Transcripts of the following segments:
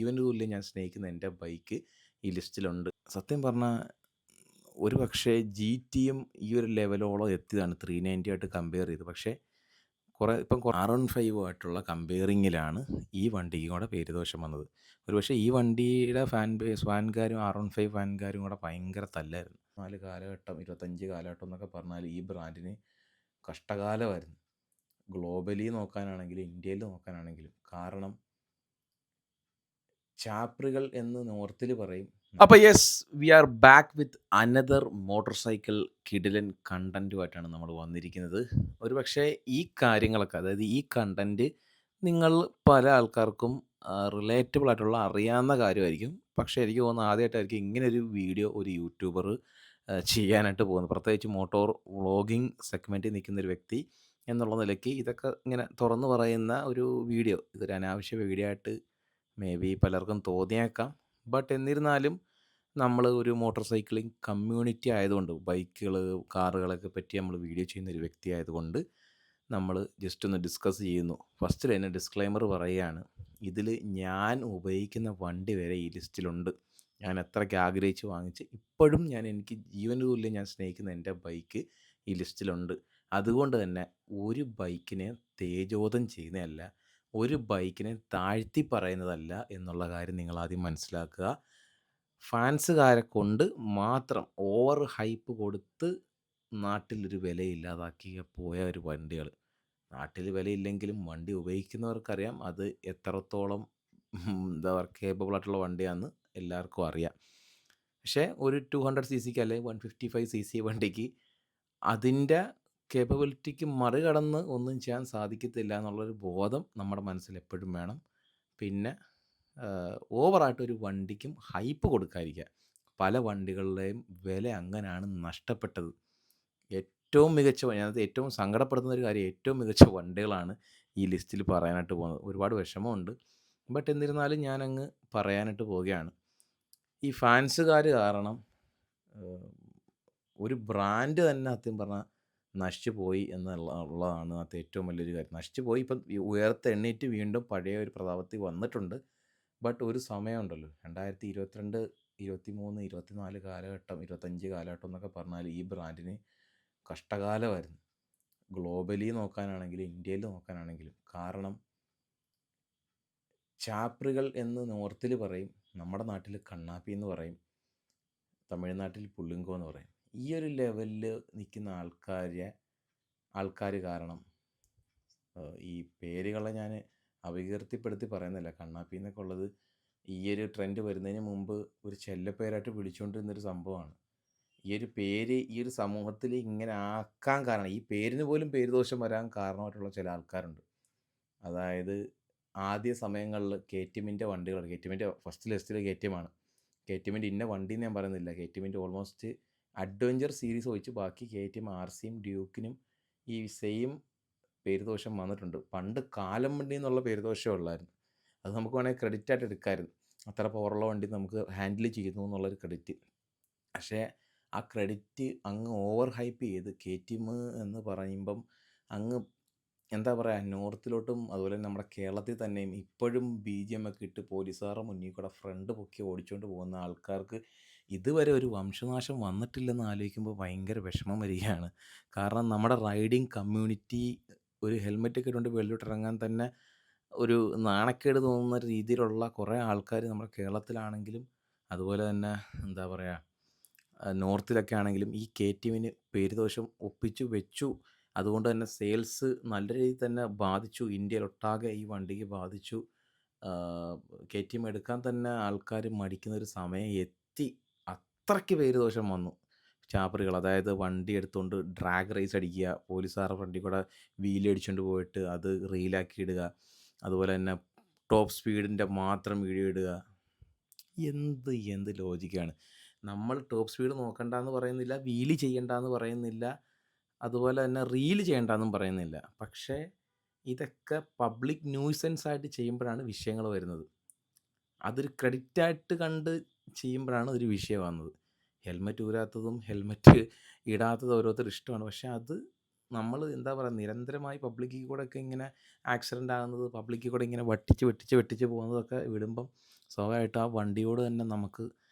ജീവന് തുല്യം ഞാൻ സ്നേഹിക്കുന്ന എൻ്റെ ബൈക്ക് ഈ ലിസ്റ്റിലുണ്ട്. സത്യം പറഞ്ഞാൽ ഒരു പക്ഷേ ജി ടിയും ഈ ഒരു ലെവലോളം എത്തിയതാണ് 390 ആയിട്ട് കമ്പയർ ചെയ്ത്. പക്ഷേ ഇപ്പം R15 ആയിട്ടുള്ള കമ്പയറിങ്ങിലാണ് ഈ വണ്ടിക്ക് കൂടെ പേരുദോഷം വന്നത്. ഒരുപക്ഷേ ഈ വണ്ടിയുടെ ഫാൻകാരും R15 ഫാൻകാരും കൂടെ ഭയങ്കര തല്ലായിരുന്നു. 4 കാലഘട്ടം 25 കാലഘട്ടം എന്നൊക്കെ പറഞ്ഞാൽ ഈ ബ്രാൻഡിന് കഷ്ടകാലമായിരുന്നു. ഗ്ലോബലി നോക്കാനാണെങ്കിലും ഇന്ത്യയിൽ നോക്കാനാണെങ്കിലും. കാരണം ചാപ്രികൾ എന്ന് നോർത്തിൽ പറയും. അപ്പോൾ yes, we are back with another motorcycle കിടിലൻ കണ്ടൻറ്റുമായിട്ടാണ് നമ്മൾ വന്നിരിക്കുന്നത്. ഒരു പക്ഷേ ഈ കാര്യങ്ങളൊക്കെ, അതായത് ഈ കണ്ടൻറ്റ് നിങ്ങൾ പല ആൾക്കാർക്കും റിലേറ്റബിൾ ആയിട്ടുള്ള അറിയാവുന്ന കാര്യമായിരിക്കും. പക്ഷേ എനിക്ക് തോന്നുന്നു ആദ്യമായിട്ടായിരിക്കും ഇങ്ങനൊരു വീഡിയോ ഒരു യൂട്യൂബർ ചെയ്യാനായിട്ട് പോകുന്നത്. പ്രത്യേകിച്ച് മോട്ടോർ വ്ളോഗിങ് സെഗ്മെൻറ്റിൽ നിൽക്കുന്നൊരു വ്യക്തി എന്നുള്ള നിലയ്ക്ക് ഇതൊക്കെ ഇങ്ങനെ തുറന്നു പറയുന്ന ഒരു വീഡിയോ, ഇതൊരു അനാവശ്യ വീഡിയോ ആയിട്ട് മേ ബി പലർക്കും തോന്നിയേക്കാം. ബട്ട് എന്നിരുന്നാലും നമ്മൾ ഒരു മോട്ടോർ സൈക്ലിംഗ് കമ്മ്യൂണിറ്റി ആയതുകൊണ്ട്, ബൈക്കുകൾ കാറുകളൊക്കെ പറ്റി നമ്മൾ വീഡിയോ ചെയ്യുന്നൊരു വ്യക്തി ആയതുകൊണ്ട് നമ്മൾ ജസ്റ്റ് ഒന്ന് ഡിസ്കസ് ചെയ്യുന്നു. ഫസ്റ്റിൽ തന്നെ ഡിസ്ക്ലൈമർ പറയുകയാണ്, ഇതിൽ ഞാൻ ഉപയോഗിക്കുന്ന വണ്ടി വരെ ഈ ലിസ്റ്റിലുണ്ട്. ഞാൻ എത്രയ്ക്ക് ആഗ്രഹിച്ച് വാങ്ങിച്ച് ഇപ്പോഴും എനിക്ക് ജീവന് തുല്യം ഞാൻ സ്നേഹിക്കുന്ന എൻ്റെ ബൈക്ക് ഈ ലിസ്റ്റിലുണ്ട്. അതുകൊണ്ട് തന്നെ ഒരു ബൈക്കിനെ തേജോധം ചെയ്യുന്നതല്ല, ഒരു ബൈക്കിനെ താഴ്ത്തി പറയുന്നതല്ല എന്നുള്ള കാര്യം നിങ്ങളാദ്യം മനസ്സിലാക്കുക. ഫാൻസുകാരെ കൊണ്ട് മാത്രം ഓവർ ഹൈപ്പ് കൊടുത്ത് നാട്ടിലൊരു വിലയില്ലാതാക്കി പോയ ഒരു വണ്ടികൾ. നാട്ടിൽ വിലയില്ലെങ്കിലും വണ്ടി ഉപയോഗിക്കുന്നവർക്കറിയാം അത് എത്രത്തോളം എന്താ പറയുക കേപ്പബിൾ ആയിട്ടുള്ള വണ്ടിയാണെന്ന് എല്ലാവർക്കും അറിയാം. പക്ഷേ ഒരു 200 സി സിക്ക് അല്ലെങ്കിൽ 155 സി സി വണ്ടിക്ക് അതിൻ്റെ കേപ്പബിലിറ്റിക്ക് മറികടന്ന് ഒന്നും ചെയ്യാൻ സാധിക്കത്തില്ല എന്നുള്ളൊരു ബോധം നമ്മുടെ മനസ്സിൽ എപ്പോഴും വേണം. പിന്നെ ഓവറായിട്ടൊരു വണ്ടിക്കും ഹൈപ്പ് കൊടുക്കാതിരിക്കുക. പല വണ്ടികളുടെയും വില അങ്ങനെയാണ് നഷ്ടപ്പെട്ടത്. ഏറ്റവും മികച്ച, അതിനകത്ത് ഏറ്റവും സങ്കടപ്പെടുത്തുന്ന ഒരു കാര്യം, ഏറ്റവും മികച്ച വണ്ടികളാണ് ഈ ലിസ്റ്റിൽ പറയാനായിട്ട് പോകുന്നത്. ഒരുപാട് വിഷമമുണ്ട്. ബട്ട് എന്നിരുന്നാലും ഞാനങ്ങ് പറയാനായിട്ട് പോവുകയാണ്. ഈ ഫാൻസുകാർ കാരണം ഒരു ബ്രാൻഡ് തന്നെ സത്യം പറഞ്ഞാൽ നശിച്ചു പോയി ഉള്ളതാണ് അത് ഏറ്റവും വലിയൊരു കാര്യം. നശിച്ചു പോയി, ഇപ്പം ഉയർത്തെണ്ണീറ്റ് വീണ്ടും പഴയ ഒരു പ്രതാപത്തിൽ വന്നിട്ടുണ്ട്. ബട്ട് ഒരു സമയമുണ്ടല്ലോ, 2022, 23, 24 കാലഘട്ടം, 25 കാലഘട്ടം എന്നൊക്കെ പറഞ്ഞാൽ ഈ ബ്രാൻഡിന് കഷ്ടകാലമായിരുന്നു. ഗ്ലോബലി നോക്കാനാണെങ്കിലും ഇന്ത്യയിൽ നോക്കാനാണെങ്കിലും. കാരണം ചാപ്രികൾ എന്ന് നോർത്തിൽ പറയും, നമ്മുടെ നാട്ടിൽ കണ്ണാപ്പി എന്ന് പറയും, തമിഴ്നാട്ടിൽ പുള്ളിങ്കോ എന്ന് പറയും. ഈ ഒരു ലെവലിൽ നിൽക്കുന്ന ആൾക്കാർ കാരണം ഈ പേരുകളെ ഞാൻ അപകീർത്തിപ്പെടുത്തി പറയുന്നില്ല. കണ്ണാപ്പി എന്നൊക്കെ ഉള്ളത് ഈ ഒരു ട്രെൻഡ് വരുന്നതിന് മുമ്പ് ഒരു ചെല്ലപ്പേരായിട്ട് വിളിച്ചുകൊണ്ടിരുന്നൊരു സംഭവമാണ്. ഈ ഒരു പേര് ഈ ഒരു സമൂഹത്തിൽ ഇങ്ങനെ ആക്കാൻ കാരണം, ഈ പേരിന് പോലും പേരുദോഷം വരാൻ കാരണമായിട്ടുള്ള ചില ആൾക്കാരുണ്ട്. അതായത് ആദ്യ സമയങ്ങളിൽ കെ ടി എമ്മിൻ്റെ വണ്ടികൾ, കെ ടി എമ്മിൻ്റെ ഫസ്റ്റ് ലിസ്റ്റിൽ കെ ടി എമ്മാണ്. കെ ടി എമ്മിൻ്റെ ഇന്ന വണ്ടി എന്ന് ഞാൻ പറയുന്നില്ല. കെ ടി എമ്മിൻ്റെ ഓൾമോസ്റ്റ് അഡ്വഞ്ചർ സീരീസ് ഒഴിച്ച് ബാക്കി കെ ടി എം, ആർ സിയും ഡ്യൂക്കിനും ഈ സെയിം പേരുദോഷം വന്നിട്ടുണ്ട്. പണ്ട് കാലം വണ്ടി എന്നുള്ള പേരുദോഷം ഉള്ളായിരുന്നു. അത് നമുക്ക് വേണമെങ്കിൽ ക്രെഡിറ്റ് ആയിട്ട് എടുക്കാമായിരുന്നു. അത്ര പവറുള്ള വണ്ടി നമുക്ക് ഹാൻഡിൽ ചെയ്യുന്നു എന്നുള്ളൊരു ക്രെഡിറ്റ്. പക്ഷേ ആ ക്രെഡിറ്റ് അങ്ങ് ഓവർ ഹൈപ്പ് ചെയ്ത് കെ ടി എം എന്ന് പറയുമ്പം അങ്ങ് എന്താ പറയുക, നോർത്തിലോട്ടും അതുപോലെ നമ്മുടെ കേരളത്തിൽ തന്നെയും ഇപ്പോഴും BGM ഒക്കെ ഇട്ട് പോലീസുകാരുടെ മുന്നിൽ കൂടെ ഫ്രണ്ട് പൊക്കി ഓടിച്ചുകൊണ്ട് പോകുന്ന ആൾക്കാർക്ക് ഇതുവരെ ഒരു വംശനാശം വന്നിട്ടില്ലെന്ന് ആലോചിക്കുമ്പോൾ ഭയങ്കര വിഷമം വരികയാണ്. കാരണം നമ്മുടെ റൈഡിങ് കമ്മ്യൂണിറ്റി ഒരു ഹെൽമെറ്റൊക്കെ ഇട്ടുകൊണ്ട് വെളിയിലിറങ്ങാൻ തന്നെ ഒരു നാണക്കേട് തോന്നുന്ന രീതിയിലുള്ള കുറേ ആൾക്കാർ നമ്മുടെ കേരളത്തിലാണെങ്കിലും അതുപോലെ തന്നെ എന്താ പറയുക നോർത്തിലൊക്കെ ആണെങ്കിലും ഈ കെ ടി എമ്മിന് പേരുദോഷം ഒപ്പിച്ചു വെച്ചു. അതുകൊണ്ട് തന്നെ സെയിൽസ് നല്ല രീതിയിൽ തന്നെ ബാധിച്ചു. ഇന്ത്യയിലൊട്ടാകെ ഈ വണ്ടിക്ക് ബാധിച്ചു. കെ ടി എം എടുക്കാൻ തന്നെ ആൾക്കാർ മടിക്കുന്നൊരു സമയം എത്തി. അത്രയ്ക്ക് പേരുദോഷം വന്നു. ചാപ്പറുകൾ, അതായത് വണ്ടി എടുത്തുകൊണ്ട് ഡ്രാഗ് റേസ് അടിക്കുക, പോലീസുകാരുടെ ഫ്രണ്ടിൽ കൂടെ വീല് അടിച്ചുകൊണ്ട് പോയിട്ട് അത് റീലാക്കി ഇടുക, അതുപോലെ തന്നെ ടോപ്പ് സ്പീഡിൻ്റെ മാത്രം വീഡിയോ ഇടുക. എന്ത് ലോജിക്കാണ്. നമ്മൾ ടോപ്പ് സ്പീഡ് നോക്കണ്ടെന്ന് പറയുന്നില്ല, വീല് ചെയ്യണ്ടെന്ന് പറയുന്നില്ല, അതുപോലെ തന്നെ റീല് ചെയ്യണ്ടെന്നും പറയുന്നില്ല. പക്ഷേ ഇതൊക്കെ പബ്ലിക് ന്യൂസൻസ് ആയിട്ട് ചെയ്യുമ്പോഴാണ് വിഷയങ്ങൾ വരുന്നത്. അതൊരു ക്രെഡിറ്റായിട്ട് കണ്ട് ചെയ്യുമ്പോഴാണ് ഒരു വിഷയമാകുന്നത്. ഹെൽമെറ്റ് ഊരാത്തതും ഹെൽമെറ്റ് ഇടാത്തതും ഓരോരുത്തർ ഇഷ്ടമാണ്. പക്ഷേ അത് നമ്മൾ എന്താ പറയുക, നിരന്തരമായി പബ്ലിക്കിൽ കൂടെയൊക്കെ ഇങ്ങനെ ആക്സിഡൻ്റ് ആകുന്നത്, പബ്ലിക്കിൽ കൂടെ ഇങ്ങനെ വെട്ടിച്ച് പോകുന്നതൊക്കെ വിടുമ്പം സ്വാഭാവികമായിട്ടും ആ വണ്ടിയോട് തന്നെ നമുക്ക്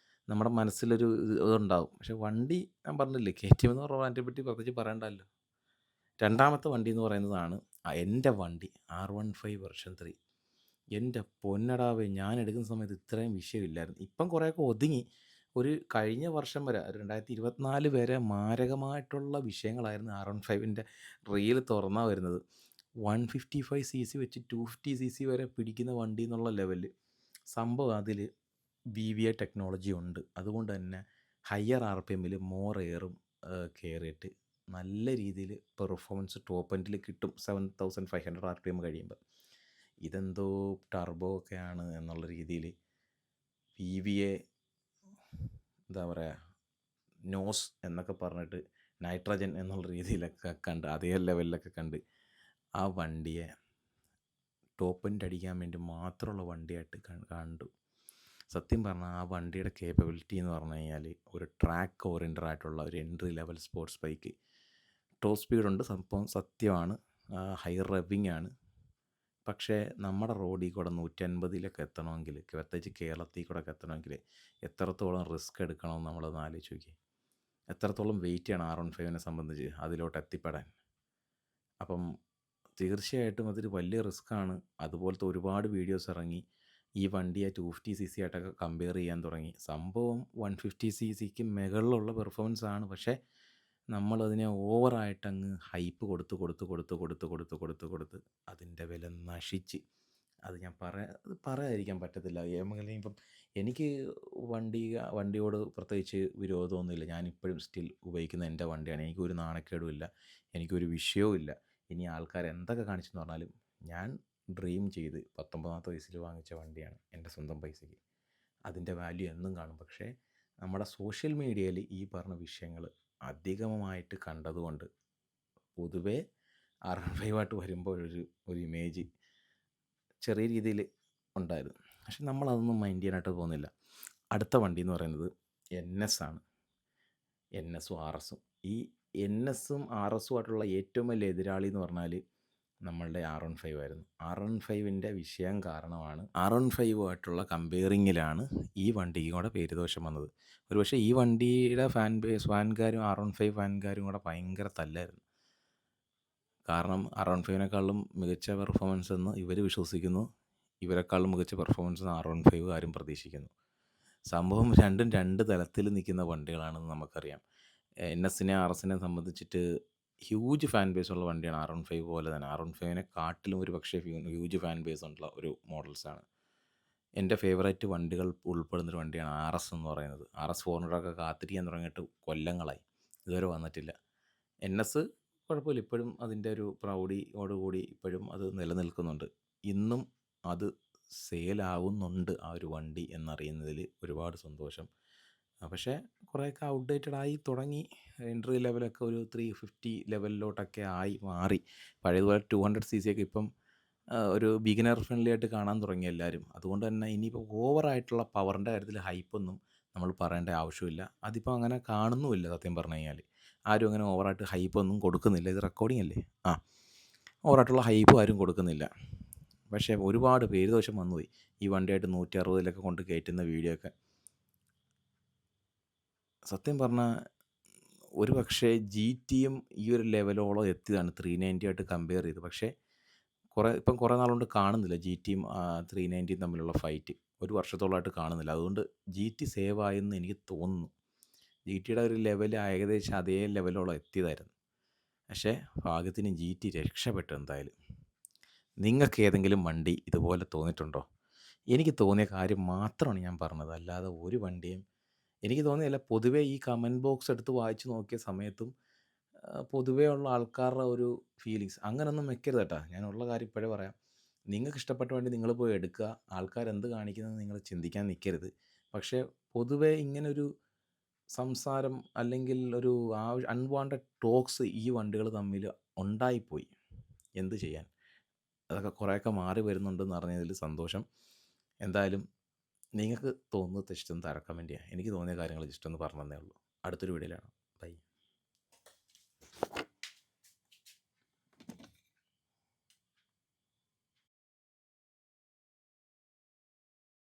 നമ്മുടെ മനസ്സിലൊരു ഇതുണ്ടാവും. പക്ഷേ വണ്ടി ഞാൻ പറഞ്ഞില്ലേ, KTM എന്ന് പറഞ്ഞ വണ്ടിയെ പറ്റി പ്രത്യേകിച്ച് പറയണ്ടല്ലോ. രണ്ടാമത്തെ വണ്ടി എന്ന് പറയുന്നതാണ് എൻ്റെ വണ്ടി R15 വെർഷൻ 3. എൻ്റെ പൊന്നടാവേ, ഞാൻ എടുക്കുന്ന സമയത്ത് ഇത്രയും വിഷയമില്ലായിരുന്നു. ഇപ്പം കുറേയൊക്കെ ഒതുങ്ങി. ഒരു കഴിഞ്ഞ വർഷം വരെ 2024 വരെ മാരകമായിട്ടുള്ള വിഷയങ്ങളായിരുന്നു R15ൻ്റെ റീൽ തുറന്നാൽ വരുന്നത്. 155cc വെച്ച് 250cc വരെ പിടിക്കുന്ന വണ്ടി എന്നുള്ള ലെവലിൽ സംഭവം. അതിൽ VVA ടെക്നോളജി ഉണ്ട്. അതുകൊണ്ട് തന്നെ ഹയർ RPMൽ മോർ എയറും കയറിയിട്ട് നല്ല രീതിയിൽ പെർഫോമൻസ് ടോപ്പ് എൻഡിൽ കിട്ടും 7500 RPM കഴിയുമ്പോൾ. ഇതെന്തോ ടർബോ ഒക്കെയാണ് എന്നുള്ള രീതിയിൽ VVA എന്താ പറയുക, നോസ് എന്നൊക്കെ പറഞ്ഞിട്ട് നൈട്രജൻ എന്നുള്ള രീതിയിലൊക്കെ കണ്ട്, അതേ ലെവലിലൊക്കെ കണ്ട് ആ വണ്ടിയെ ടോപ്പ് എൻഡ് അടിക്കാൻ വേണ്ടി മാത്രമുള്ള വണ്ടിയായിട്ട് കണ്ടു. സത്യം പറഞ്ഞാൽ ആ വണ്ടിയുടെ കേപ്പബിലിറ്റി എന്ന് പറഞ്ഞു കഴിഞ്ഞാൽ ഒരു ട്രാക്ക് ഓറിയൻറ്റഡ് ആയിട്ടുള്ള ഒരു entry level sports bike. Top സ്പീഡുണ്ട്, സംഭവം സത്യമാണ്, ഹൈ റെവിങ് ആണ്. പക്ഷേ നമ്മുടെ റോഡിൽ കൂടെ 150 എത്തണമെങ്കിൽ, പ്രത്യേകിച്ച് കേരളത്തിൽ കൂടെ ഒക്കെ എത്തണമെങ്കിൽ എത്രത്തോളം റിസ്ക് എടുക്കണമെന്ന് നമ്മളൊന്ന് ആലോചിച്ച് നോക്കി. എത്രത്തോളം വെയിറ്റ് ചെയ്യണം R15നെ സംബന്ധിച്ച് അതിലോട്ട് എത്തിപ്പെടാൻ. അപ്പം തീർച്ചയായിട്ടും അതൊരു വലിയ റിസ്ക്കാണ്. അതുപോലത്തെ ഒരുപാട് വീഡിയോസ് ഇറങ്ങി. ഈ വണ്ടിയെ 250cc ആയിട്ടൊക്കെ കമ്പയർ ചെയ്യാൻ തുടങ്ങി. സംഭവം 150cc മുകളിലുള്ള പെർഫോമൻസ് ആണ്. പക്ഷേ നമ്മളതിനെ ഓവറായിട്ടങ്ങ് ഹൈപ്പ് കൊടുത്ത് അതിൻ്റെ വില നശിച്ച്. അത് ഞാൻ പറയാതിരിക്കാൻ പറ്റത്തില്ല. ഇപ്പം എനിക്ക് വണ്ടിയോട് പ്രത്യേകിച്ച് വിരോധമൊന്നുമില്ല. ഞാനിപ്പോഴും സ്റ്റിൽ ഉപയോഗിക്കുന്ന എൻ്റെ വണ്ടിയാണ്. എനിക്കൊരു നാണക്കേടുമില്ല, എനിക്കൊരു വിഷയവും ഇല്ല. ഇനി ആൾക്കാർ എന്തൊക്കെ കാണിച്ചെന്ന് പറഞ്ഞാലും ഞാൻ ഡ്രീം ചെയ്ത് 19ാമത്തെ വയസ്സിൽ വാങ്ങിച്ച വണ്ടിയാണ്, എൻ്റെ സ്വന്തം പൈസയ്ക്ക്. അതിൻ്റെ വാല്യൂ എന്നും കാണും. പക്ഷേ നമ്മുടെ സോഷ്യൽ മീഡിയയിൽ ഈ പറഞ്ഞ വിഷയങ്ങൾ അധികമായിട്ട് കണ്ടതുകൊണ്ട് പൊതുവേ R15 വരുമ്പോൾ ഒരു ഇമേജ് ചെറിയ രീതിയിൽ ഉണ്ടായിരുന്നു. പക്ഷെ നമ്മളതൊന്നും മൈൻഡ് ചെയ്യാനായിട്ട് പോകുന്നില്ല. അടുത്ത വണ്ടി എന്ന് പറയുന്നത് NS ആണ്. NSഉം RSഉം. ഈ NSഉം RSഉം ആയിട്ടുള്ള ഏറ്റവും വലിയ എതിരാളി എന്ന് പറഞ്ഞാൽ നമ്മളുടെ R15 ആയിരുന്നു. R15ൻ്റെ വിഷയം കാരണമാണ് R15ആയിട്ടുള്ള കമ്പയറിങ്ങിലാണ് ഈ വണ്ടിക്ക് കൂടെ പേരുദോഷം വന്നത്. ഒരുപക്ഷെ ഈ വണ്ടിയുടെ ഫാൻകാരും R15 ഫാൻകാരും കൂടെ ഭയങ്കര തല്ലായിരുന്നു. കാരണം R15നേക്കാളും മികച്ച പെർഫോമൻസ് എന്ന് ഇവർ വിശ്വസിക്കുന്നു, ഇവരെക്കാളും മികച്ച പെർഫോമൻസ് R15 ആരും പ്രതീക്ഷിക്കുന്നു. സംഭവം രണ്ടും രണ്ട് തലത്തിൽ നിൽക്കുന്ന വണ്ടികളാണെന്ന് നമുക്കറിയാം. NSനെ RSനെ സംബന്ധിച്ചിട്ട് ഹ്യൂജ് ഫാൻ ബേസ് ഉള്ള വണ്ടിയാണ് R15 പോലെ തന്നെ. R15നെ കാട്ടിലും ഒരു പക്ഷേ ഹ്യൂജ് ഫാൻ ബേസ് ഉള്ള ഒരു മോഡൽസാണ്. എൻ്റെ ഫേവറേറ്റ് വണ്ടികൾ ഉൾപ്പെടുന്നൊരു വണ്ടിയാണ് RS എന്ന് പറയുന്നത്. RS 400 കാത്തിരിക്കാൻ തുടങ്ങിയിട്ട് കൊല്ലങ്ങളായി, ഇതുവരെ വന്നിട്ടില്ല. NS കുഴപ്പമില്ല, ഇപ്പോഴും അതിൻ്റെ ഒരു പ്രൗഢിയോടുകൂടി ഇപ്പോഴും അത് നിലനിൽക്കുന്നുണ്ട്. ഇന്നും അത് സെയിലാവുന്നുണ്ട് ആ ഒരു വണ്ടി എന്നറിയുന്നതിൽ ഒരുപാട് സന്തോഷം. പക്ഷേ കുറേയൊക്കെ ഔട്ട്ഡേറ്റഡ് ആയി തുടങ്ങി. എൻട്രി ലെവലൊക്കെ ഒരു 350 ലെവലിലോട്ടൊക്കെ ആയി മാറി. പഴയതുപോലെ 200cc ഒക്കെ ഇപ്പം ഒരു ബിഗിനർ ഫ്രണ്ട്ലി ആയിട്ട് കാണാൻ തുടങ്ങി എല്ലാവരും. അതുകൊണ്ട് തന്നെ ഇനിയിപ്പോൾ ഓവറായിട്ടുള്ള പവറിൻ്റെ കാര്യത്തിൽ ഹൈപ്പൊന്നും നമ്മൾ പറയേണ്ട ആവശ്യമില്ല. അതിപ്പോൾ അങ്ങനെ കാണുന്നുമില്ല. സത്യം പറഞ്ഞു കഴിഞ്ഞാൽ ആരും അങ്ങനെ ഓവറായിട്ട് ഹൈപ്പൊന്നും കൊടുക്കുന്നില്ല. ഇത് റെക്കോർഡിംഗ് അല്ലേ, ഓവറായിട്ടുള്ള ഹൈപ്പ് ആരും കൊടുക്കുന്നില്ല. പക്ഷേ ഒരുപാട് പേരുദോഷം വന്നുപോയി ഈ വണ്ടിയായിട്ട് 160 കൊണ്ട് കയറ്റുന്ന വീഡിയോ ഒക്കെ. സത്യം പറഞ്ഞാൽ ഒരു പക്ഷേ GTയും ഈ ഒരു ലെവലോളം എത്തിയതാണ് 390 ആയിട്ട് കമ്പയർ ചെയ്ത്. പക്ഷേ കുറേ നാളുകൊണ്ട് കാണുന്നില്ല GTയും 390യും തമ്മിലുള്ള ഫൈറ്റ്. ഒരു വർഷത്തോളമായിട്ട് കാണുന്നില്ല. അതുകൊണ്ട് GT സേവ് ആയെന്ന് എനിക്ക് തോന്നുന്നു. GTയുടെ ഒരു ലെവൽ ഏകദേശം അതേ ലെവലോളം എത്തിയതായിരുന്നു. പക്ഷേ ഭാഗ്യത്തിന് GT രക്ഷപ്പെട്ടു. എന്തായാലും നിങ്ങൾക്ക് ഏതെങ്കിലും വണ്ടി ഇതുപോലെ തോന്നിയിട്ടുണ്ടോ? എനിക്ക് തോന്നിയ കാര്യം മാത്രമാണ് ഞാൻ പറഞ്ഞത്, അല്ലാതെ ഒരു വണ്ടിയും എനിക്ക് തോന്നിയല്ല. പൊതുവേ ഈ കമൻറ്റ് ബോക്സ് എടുത്ത് വായിച്ച് നോക്കിയ സമയത്തും പൊതുവേ ഉള്ള ആൾക്കാരുടെ ഒരു ഫീലിങ്സ് അങ്ങനെയൊന്നും വെക്കരുത് കേട്ടോ. ഞാനുള്ള കാര്യം ഇപ്പോഴേ പറയാം. നിങ്ങൾക്ക് ഇഷ്ടപ്പെട്ട വണ്ടി നിങ്ങൾ പോയി എടുക്കുക. ആൾക്കാരെന്ത് കാണിക്കുന്നതെന്ന് നിങ്ങൾ ചിന്തിക്കാൻ നിൽക്കരുത്. പക്ഷേ പൊതുവേ ഇങ്ങനൊരു സംസാരം അല്ലെങ്കിൽ ഒരു അൺവാണ്ടഡ് ടോക്സ് ഈ വണ്ടികൾ തമ്മിൽ ഉണ്ടായിപ്പോയി. എന്ത് ചെയ്യാൻ? അതൊക്കെ കുറേയൊക്കെ മാറി വരുന്നുണ്ടെന്ന് അറിഞ്ഞതിൽ സന്തോഷം. എന്തായാലും നിങ്ങൾക്ക് തോന്നുന്നത് ജസ്റ്റ് ഒന്ന് കമൻറ്റ് ചെയ്യുക. എനിക്ക് തോന്നിയ കാര്യങ്ങൾ ജസ്റ്റ് ഒന്ന് പറഞ്ഞു തന്നേ ഉള്ളൂ. അടുത്തൊരു വീഡിയോയിലാണ്. ബൈ.